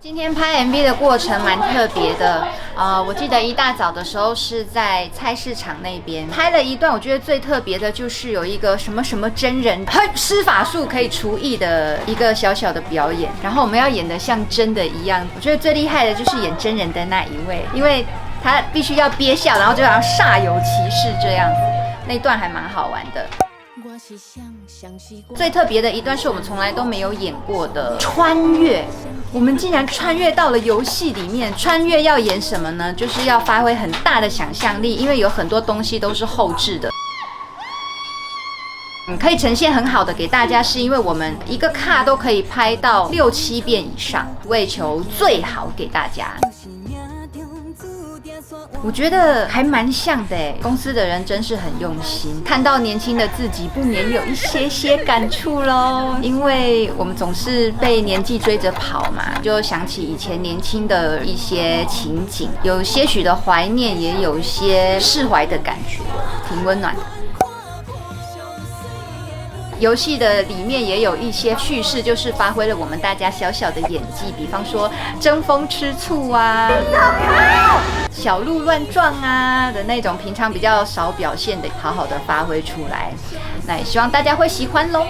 今天拍 MV 的过程蛮特别的，我记得一大早的时候是在菜市场那边拍了一段，我觉得最特别的就是有一个什么什么真人施法术可以除疫的一个小小的表演，然后我们要演得像真的一样。我觉得最厉害的就是演真人的那一位，因为他必须要憋笑，然后就好像煞有其事这样子，那一段还蛮好玩的。最特别的一段是我们从来都没有演过的穿越，我们竟然穿越到了游戏里面。穿越要演什么呢？就是要发挥很大的想象力，因为有很多东西都是后置的。可以呈现很好的给大家，是因为我们一个卡都可以拍到6、7遍以上，为求最好给大家。我觉得还蛮像的耶，公司的人真是很用心，看到年轻的自己不免有一些感触咯。因为我们总是被年纪追着跑嘛，就想起以前年轻的一些情景，有些许的怀念，也有一些释怀的感觉，挺温暖的。游戏的里面也有一些叙事，就是发挥了我们大家小小的演技，比方说争风吃醋啊、小鹿乱撞啊的那种，平常比较少表现的，好好的发挥出来。那也希望大家会喜欢咯。